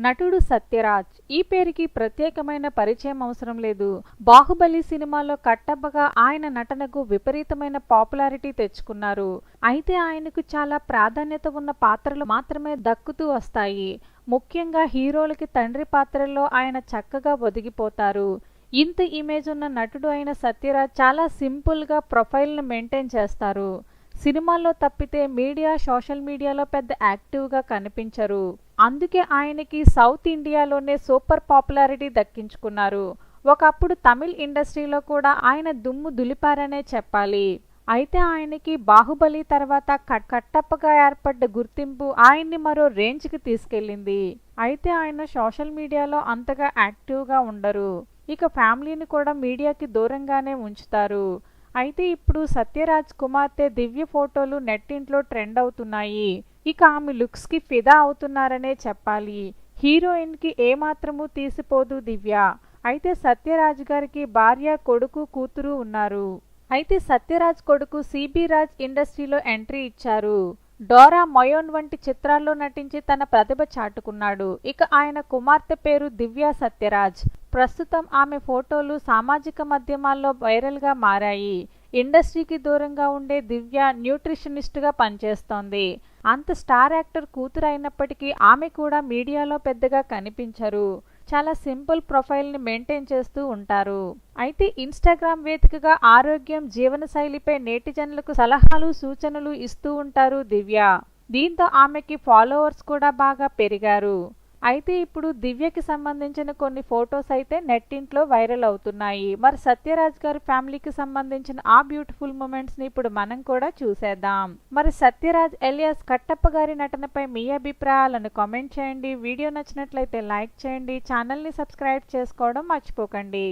నటుడు సత్యరాజ్ ఈ పేరుకి ప్రత్యేకమైన పరిచయం అవసరం లేదు. బాహుబలి సినిమాలో కట్టబ్బగా ఆయన నటనకు విపరీతమైన పాపులారిటీ తెచ్చుకున్నారు. అయితే ఆయనకు చాలా ప్రాధాన్యత ఉన్న పాత్రలు మాత్రమే దక్కుతూ వస్తాయి. ముఖ్యంగా హీరోలకి తండ్రి పాత్రల్లో ఆయన చక్కగా ఒదిగిపోతారు. ఇంత ఇమేజ్ ఉన్న నటుడు అయిన సత్యరాజ్ చాలా సింపుల్ గా ప్రొఫైల్ ను మెయింటైన్ చేస్తారు. సినిమాల్లో తప్పితే మీడియా సోషల్ మీడియాలో పెద్ద యాక్టివ్ గా కనిపించరు. అందుకే ఆయనకి సౌత్ ఇండియాలోనే సూపర్ పాపులారిటీ దక్కించుకున్నారు. ఒకప్పుడు తమిళ్ ఇండస్ట్రీలో కూడా ఆయన దుమ్ము దులిపారనే చెప్పాలి. అయితే ఆయనకి బాహుబలి తర్వాత కట్టప్పగా ఏర్పడ్డ గుర్తింపు ఆయన్ని మరో రేంజ్ కి తీసుకెళ్లింది. అయితే ఆయన సోషల్ మీడియాలో అంతగా యాక్టివ్ గా ఉండరు. ఇక ఫ్యామిలీని కూడా మీడియాకి దూరంగానే ఉంచుతారు. అయితే ఇప్పుడు సత్యరాజ్ కుమార్తె దివ్య ఫోటోలు నెట్టింట్లో ట్రెండ్ అవుతున్నాయి. ఇక ఆమె లుక్స్ కి ఫిదా అవుతున్నారనే చెప్పాలి. హీరోయిన్ కి ఏమాత్రము తీసిపోదు దివ్య. అయితే సత్యరాజ్ గారికి భార్య, కొడుకు, కూతురు ఉన్నారు. అయితే సత్యరాజ్ కొడుకు సిబి రాజ్ ఇండస్ట్రీలో ఎంట్రీ ఇచ్చారు. డోరా మయోన్ వంటి చిత్రాల్లో నటించి తన ప్రతిభ చాటుకున్నాడు. ఇక ఆయన కుమార్తె పేరు దివ్య సత్యరాజ్. ప్రస్తుతం ఆమె ఫోటోలు సామాజిక మాధ్యమాల్లో వైరల్ గా మారాయి. ఇండస్ట్రీకి దూరంగా ఉండే దివ్య న్యూట్రిషనిస్ట్ గా పనిచేస్తోంది. అంత స్టార్ యాక్టర్ కూతురు అయినప్పటికీ ఆమె కూడా మీడియాలో పెద్దగా కనిపించరు. చాలా సింపుల్ ప్రొఫైల్ ని మెయింటైన్ చేస్తూ ఉంటారు. అయితే ఇన్స్టాగ్రామ్ వేదికగా ఆరోగ్యం, జీవనశైలిపై నెటిజన్లకు సలహాలు, సూచనలు ఇస్తూ ఉంటారు దివ్య. దీంతో ఆమెకి ఫాలోవర్స్ కూడా బాగా పెరిగారు. అయితే ఇప్పుడు దివ్యకి సంబంధించిన కొన్ని ఫొటోస్ అయితే నెట్టింట్లో వైరల్ అవుతున్నాయి. మరి సత్యరాజ్ గారి ఫ్యామిలీకి సంబంధించిన ఆ బ్యూటిఫుల్ మూమెంట్స్ ని ఇప్పుడు మనం కూడా చూసేద్దాం. మరి సత్యరాజ్ ఎలియాస్ కట్టప్ప గారి నటనపై మీ అభిప్రాయాలను కామెంట్ చేయండి. వీడియో నచ్చినట్లయితే లైక్ చేయండి. ఛానల్ ని సబ్స్క్రైబ్ చేసుకోవడం మర్చిపోకండి.